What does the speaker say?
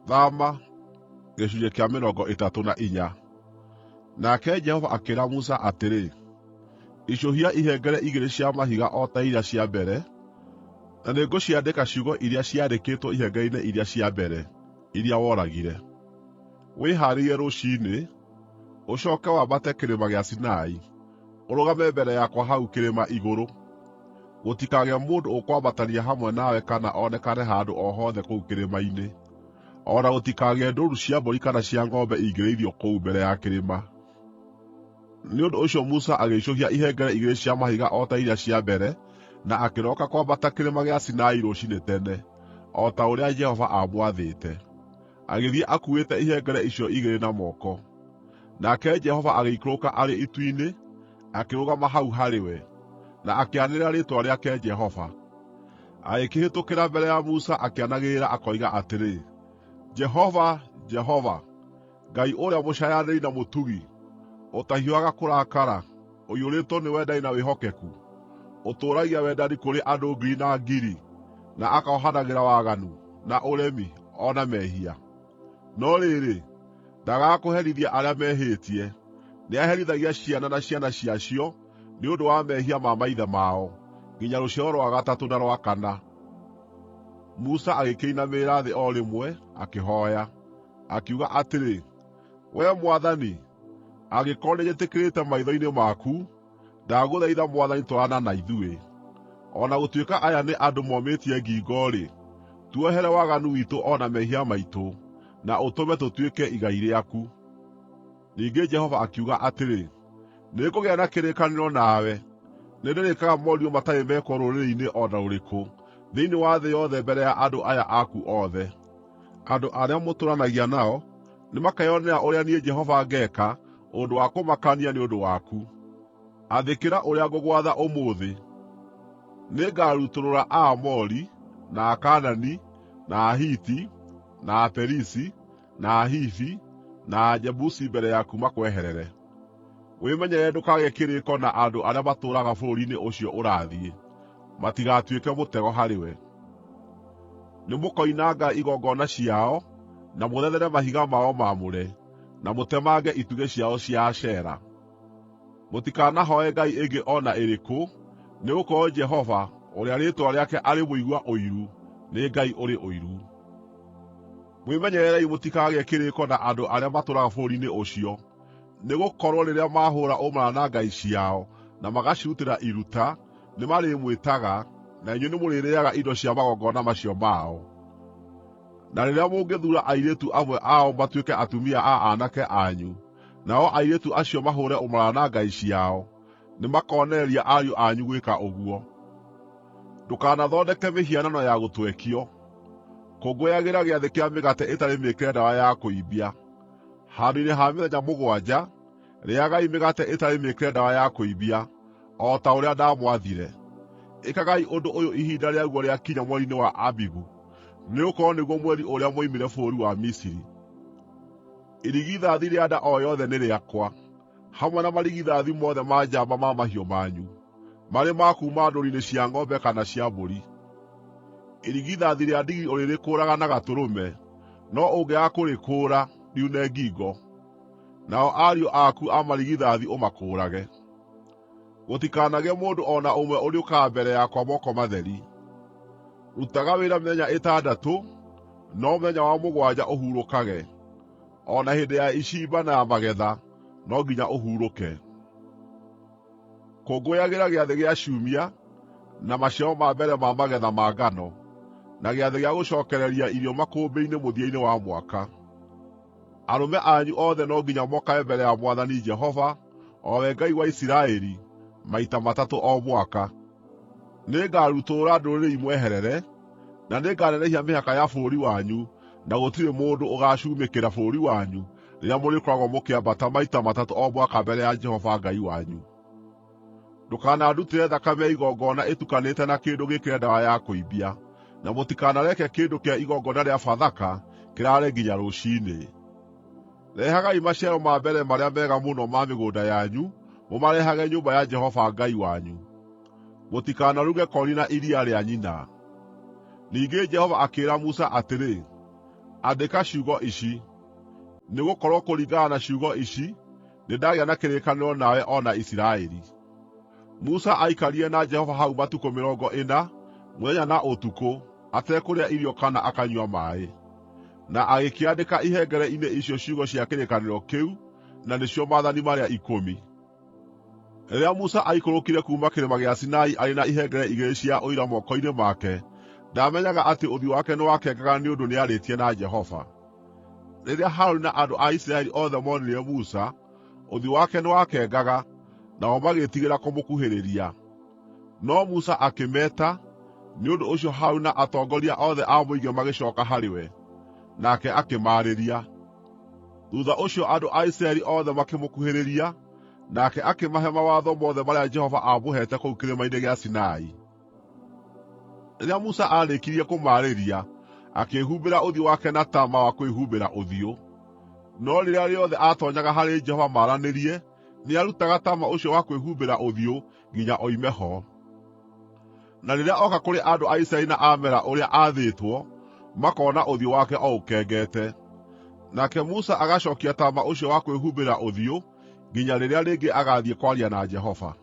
Thaama gĩcunjĩ kĩa 34. Nake Jehova akĩĩra Musa atĩrĩ, icũhia ihengere igĩrĩ cia mahiga o ta iria cia mbere, na nĩngũciandĩka ciugo iria ciandĩkĩtwo ihengere-inĩ iria cia mbere, iria woragire. Wĩhaarĩrie rũciinĩ, ũcooke wambate kĩrĩma gĩa Sinai, ũrũgame mbere yakwa hau kĩrĩma igũrũ. Gũtikagĩe mũndũ ũkwambatania hamwe nawe kana onekane handũ o hothe kũu kĩrĩma-inĩ, o na gũtikagĩe ndũũru cia mbũri kana cia ng'ombe ingĩrĩithio kũu mbere ya kĩrĩma. Nĩ ũndũ ũcio Musa agĩicũhia ihengere igĩrĩ cia mahiga o ta iria cia mbere, na akĩroka kwambata kĩrĩma gĩa Sinai rũciinĩ tene, o ta ũrĩa Jehova aamwathĩte. Agĩthiĩ akuuĩte ihengere icio igĩrĩ na moko. Nake Jehova agĩikũrũka arĩ itu-inĩ, akĩrũgama hau harĩ we, na akĩanĩrĩra rĩĩtwa rĩake Jehova. Agĩkĩhĩtũkĩra mbere ya Musa akĩanagĩrĩra akoiga atĩrĩ, Jehova, Jehova, Ngai ũrĩa mũcaayanĩri na mũtugi, ũtahiũhaga kũrakara, ũiyũrĩtwo nĩ wendani na wĩhokeku, ũtũũragia wendani kũrĩ andũ ngiri na ngiri, na akohanagĩra waganu, na ũremi, o na mehia. No rĩrĩ, ndaagaga kũherithia arĩa mehĩtie, nĩaherithagia ciana na ciana ciacio nĩ ũndũ wa mehia ma maithe mao, nginya rũciaro rwa gatatũ na rwa kana. Musa agĩkĩinamĩrĩra thĩ o rĩmwe, akĩhooya, akiuga atĩrĩ, Wee Mwathani, angĩkorwo nĩnjĩtĩkĩrĩte maitho-inĩ maku, ndagũthaitha Mwathani twarana na ithuĩ. O na gũtuĩka aya nĩ andũ momĩtie ngingo-rĩ, tuohere waganu witũ o na mehia maitũ, na ũtũme tũtuĩke igai rĩaku. Ningĩ Jehova akiuga atĩrĩ, nĩngũgĩa na kĩrĩkanĩro nawe, nĩndĩrĩkaga morirũ matarĩ mekwo rũrĩrĩ-inĩ o na rũrĩkũ thĩinĩ wa thĩ yothe mbere ya andũ aya aku othe. Andũ arĩa mũtũũranagia nao nĩmakeyonera ũrĩa niĩ Jehova ngeeka ũndũ wa kũmakania nĩ ũndũ waku. Athĩkĩra ũrĩa ngũgwatha ũmũthĩ. Nĩngarutũrũra Aamori, na Akaanani, na Ahiti, na Aperizi, na Ahivi, na Ajebusi mbere yaku makweherere. Wĩmenyerere ndũkagĩe kĩrĩko na andũ arĩa matũũraga bũrũri-inĩ ũcio ũrathiĩ, matigatuĩke mũtego harĩwe. Nĩmũkoinanga igongona ciao, na mũthethere mahiga mao maamũre, na mũtemange itugĩ ciao cia Ashera. Mũtikanahooe ngai ĩngĩ o na ĩrĩkũ, nĩgũkorwo Jehova, ũrĩa rĩĩtwa rĩake arĩ mũigua ũiru, nĩ Ngai ũrĩ ũiru. Mwĩmenyererei mũtikagĩe kĩrĩko na andũ arĩa matũũraga bũrũri-inĩ ũcio, nĩgũkorwo rĩrĩa mahũũra ũmaraya na ngai ciao, na magacirutĩra iruta, nĩmarĩmwĩtaga, na inyuĩ nĩmũrĩrĩĩaga indo cia magongona macio mao. Na rĩrĩa mũngĩthuura airĩtu amwe ao matuĩke atumia a aanake anyu, nao airĩtu acio mahũũre ũmaraya na ngai ciao, nĩmakonereria ariũ anyu gwĩka ũguo. Ndũkanathondeke mĩhianano ya gũtwekio. Kũngũyagĩra gĩathĩ kĩa mĩgate ĩtarĩ mĩĩkĩre ndawa ya kũimbia. Handũ-inĩ ha mĩthenya mũgwanja, rĩagai mĩgate ĩtarĩ mĩĩkĩre ndawa ya kũimbia, o ta ũrĩa ndamwathire. Ĩkagai ũndũ ũyũ ihinda rĩaguo rĩakinya mweri-inĩ wa Abibu, nĩgũkorwo nĩguo mweri ũrĩa mwoimire bũrũri wa Misiri. Irigithathi rĩa nda o yothe nĩ rĩakwa, hamwe na marigithathi mothe ma njamba ma mahiũ manyu, marĩ ma kuuma ndũũru-inĩ cia ng'ombe kana cia mbũri. Irigithathi rĩa ndigiri ũrĩrĩkũũraga na gatũrũme, no ũngĩaga kũrĩkũũra, riune ngingo. Nao ariũ aku a marigithathi ũmakũũrage. Gũtikanagĩe mũndũ o na ũmwe ũrĩũkaga mbere yakwa moko matheri. Rutaga wĩra mĩthenya ĩtandatũ, no mũthenya wa mũgwanja ũhurũkage. O na hĩndĩ ya icimba na ya magetha, no nginya ũhurũke. Kũngũyagĩra gĩathĩ gĩa ciumia, na maciaro ma mbere ma magetha ma ngano, na gĩathĩ gĩa gũcookereria irio makũmbĩ-inĩ mũthia-inĩ wa mwaka. Arũme anyu othe no nginya mokage mbere ya Mwathani Jehova, o we Ngai wa Isiraeli, maita matatũ o mwaka. Nĩngarutũrũra ndũrĩrĩ imweherere, na nĩnganenehia mĩhaka ya bũrũri wanyu, na gũtirĩ mũndũ ũgaacumĩkĩra bũrũri wanyu rĩrĩa mũrĩkoragwo mũkĩambata maita matatũ o mwaka mbere ya Jehova Ngai wanyu. Ndũkanandutĩre thakame ya igongona ĩtukanĩte na kĩndũ gĩkĩre ndawa ya kũimbia, na mũtikanareke kĩndũ kĩa igongona rĩa Bathaka kĩraare nginya rũciinĩ. Rehagai maciaro ma mbere marĩa mega mũno ma mĩgũnda yanyu, mũmarehage nyũmba ya Jehova Ngai wanyu. Mũtikanaruge kori na iria rĩa nyina. Ningĩ Jehova akĩĩra Musa atĩrĩ, Andĩka ciugo ici, nĩgũkorwo kũringana na ciugo ici, nĩndagĩa na kĩrĩkanĩro nawe o na Isiraeli.” Musa aikarire na Jehova hau matukũ 40, mũthenya na ũtukũ, atekũrĩa irio kana akanyua maaĩ. Na agĩkĩandĩka ihengere-inĩ icio ciugo cia kĩrĩkanĩro kĩu, na nĩcio Maathani marĩa 10. Rĩrĩa Musa aikũrũkire kuuma kĩrĩma gĩa Sinai arĩ na ihengere igĩrĩ cia ũira moko-inĩ make, ndaamenyaga atĩ ũthiũ wake nĩwakengaga nĩ ũndũ nĩarĩtie na Jehova. Rĩrĩa Harũni na andũ a Isiraeli othe moonire Musa, ũthiũ wake nĩwakengaga, nao magĩĩtigĩra kũmũkuhĩrĩria. No Musa akĩmeeta, nĩ ũndũ ũcio Harũni na atongoria othe a mũingĩ magĩcooka harĩ we, nake akĩmaarĩria. Thuutha ũcio andũ a Isiraeli othe makĩmũkuhĩrĩria, nake akĩmahe mawatho mothe marĩa Jehova aamũheete kũu kĩrĩma-inĩ gĩa Sinai. Rĩrĩa Musa aarĩkirie kũmaarĩria, akĩĩhumbĩra ũthiũ wake na taama wa kwĩhumbĩra ũthiũ. No rĩrĩa rĩothe aatoonyaga harĩ Jehova maaranĩrie, nĩarutaga taama ũcio wa kwĩhumbĩra ũthiũ nginya oime ho. Na rĩrĩa oka kũrĩ andũ a Isiraeli na aamera ũrĩa aathĩtwo, makona ũthiũ wake o ũkengete. Nake Musa agacookia taama ũcio wa kwĩhumbĩra ũthiũ nginya rĩrĩa rĩngĩ agaathiĩ kwaria na Jehova.